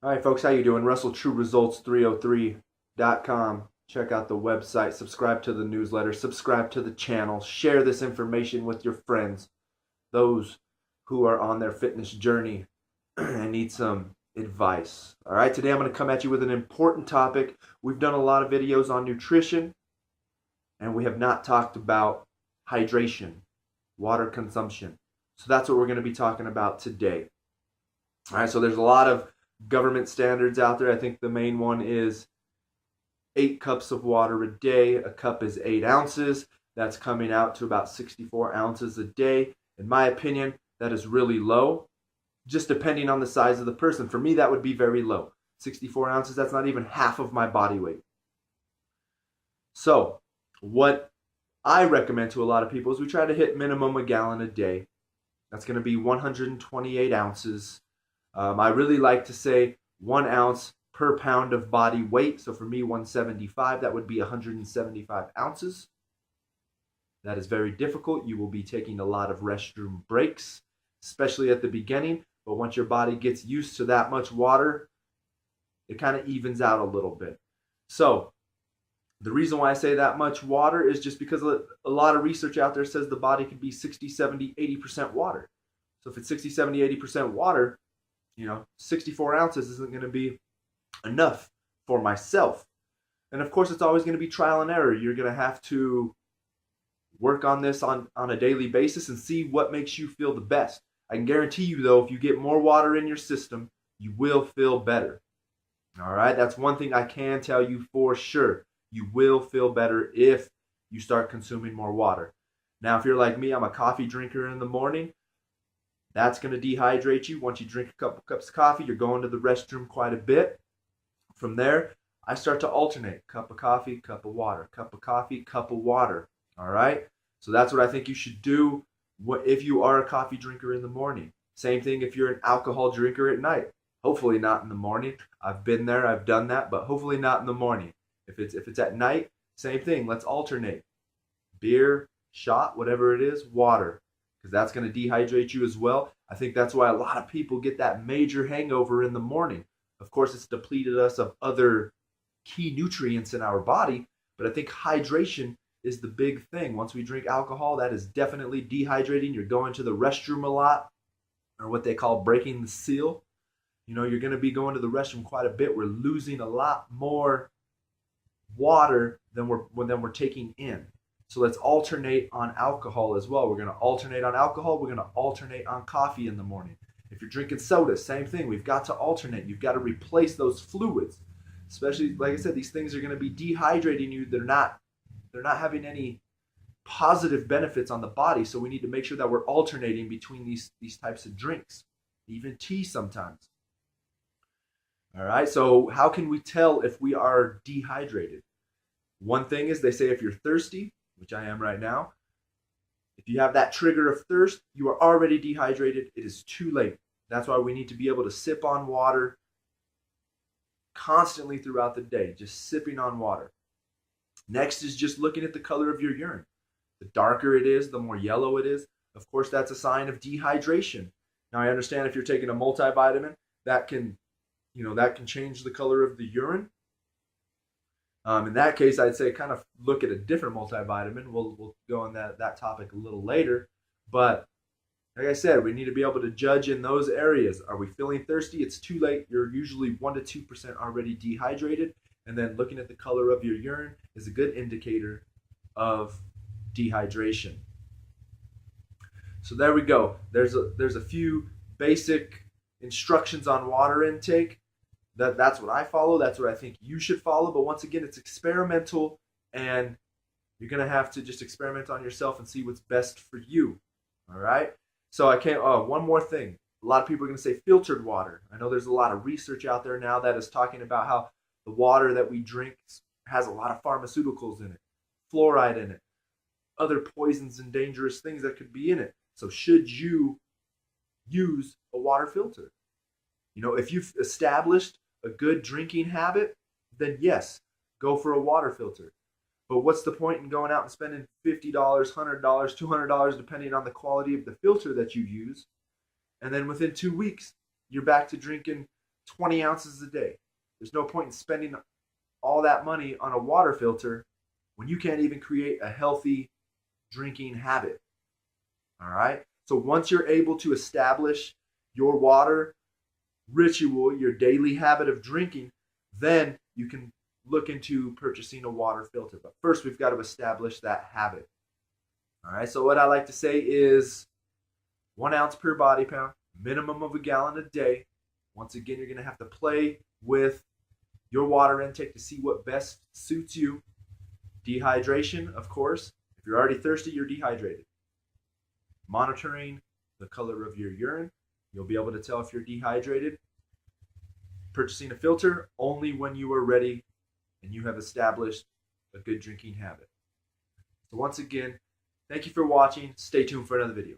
All right, folks, how you doing? WrestleTrueResults303.com. Check out the website, subscribe to the newsletter, subscribe to the channel, share this information with your friends, those who are on their fitness journey and need some advice. All right, today I'm going to come at you with an important topic. We've done a lot of videos on nutrition, and we have not talked about hydration, water consumption. So that's what we're going to be talking about today. All right, so there's a lot of government standards out there. I think the main one is 8 cups of water a day. A cup is 8 ounces. That's coming out to about 64 ounces a day. In my opinion, that is really low, just depending on the size of the person. For me, that would be very low. 64 ounces, that's not even half of my body weight. So, what I recommend to a lot of people is we try to hit minimum a gallon a day. That's going to be 128 ounces. I really like to say 1 ounce per pound of body weight. So for me, 175, that would be 175 ounces. That is very difficult. You will be taking a lot of restroom breaks, especially at the beginning. But once your body gets used to that much water, it kind of evens out a little bit. So the reason why I say that much water is just because a lot of research out there says the body can be 60, 70, 80% water. So if it's 60, 70, 80% water, 64 ounces isn't going to be enough for myself. And of course, it's always going to be trial and error. You're going to have to work on this on a daily basis and see what makes you feel the best. I can guarantee you, though, if you get more water in your system, you will feel better. All right, that's one thing I can tell you for sure. You will feel better if you start consuming more water. Now, if you're like me, I'm a coffee drinker in the morning. That's going to dehydrate you. Once you drink a couple cups of coffee, you're going to the restroom quite a bit. From there, I start to alternate. Cup of coffee, cup of water. Cup of coffee, cup of water. All right? So that's what I think you should do if you are a coffee drinker in the morning. Same thing if you're an alcohol drinker at night. Hopefully not in the morning. I've been there, I've done that, but hopefully not in the morning. If it's at night, same thing. Let's alternate. Beer, shot, whatever it is, water. Because that's going to dehydrate you as well. I think that's why a lot of people get that major hangover in the morning. Of course, it's depleted us of other key nutrients in our body, but I think hydration is the big thing. Once we drink alcohol, that is definitely dehydrating. You're going to the restroom a lot, or what they call breaking the seal. You're going to be going to the restroom quite a bit. We're losing a lot more water than we're taking in. So let's alternate on alcohol as well. We're going to alternate on alcohol. We're going to alternate on coffee in the morning. If you're drinking soda, same thing. We've got to alternate. You've got to replace those fluids. Especially, like I said, these things are going to be dehydrating you. They're not having any positive benefits on the body. So we need to make sure that we're alternating between these types of drinks, even tea sometimes. All right. So how can we tell if we are dehydrated? One thing is they say if you're thirsty, which I am right now, if you have that trigger of thirst, you are already dehydrated. It is too late. That's why we need to be able to sip on water constantly throughout the day, just sipping on water. Next is just looking at the color of your urine. The darker it is, the more yellow it is. Of course, that's a sign of dehydration. Now, I understand if you're taking a multivitamin, that can change the color of the urine. In that case, I'd say kind of look at a different multivitamin. We'll go on that topic a little later. But like I said, we need to be able to judge in those areas. Are we feeling thirsty? It's too late. You're usually 1 to 2% already dehydrated. And then looking at the color of your urine is a good indicator of dehydration. So there we go. There's a few basic instructions on water intake. That's what I follow. That's what I think you should follow. But once again, it's experimental, and you're going to have to just experiment on yourself and see what's best for you. All right? So one more thing. A lot of people are going to say filtered water. I know there's a lot of research out there now that is talking about how the water that we drink has a lot of pharmaceuticals in it, fluoride in it, other poisons and dangerous things that could be in it. So should you use a water filter? If you've established a good drinking habit, then yes, go for a water filter. But what's the point in going out and spending $50, $100, $200, depending on the quality of the filter that you use, and then within 2 weeks, you're back to drinking 20 ounces a day. There's no point in spending all that money on a water filter when you can't even create a healthy drinking habit. All right? So once you're able to establish your water ritual, your daily habit of drinking, then you can look into purchasing a water filter. But first, we've got to establish that habit. All right, so what I like to say is 1 ounce per body pound, minimum of a gallon a day. Once again, you're going to have to play with your water intake to see what best suits you. Dehydration, of course. If you're already thirsty, you're dehydrated. Monitoring the color of your urine. You'll be able to tell if you're dehydrated. Purchasing a filter only when you are ready and you have established a good drinking habit. So once again, thank you for watching. Stay tuned for another video.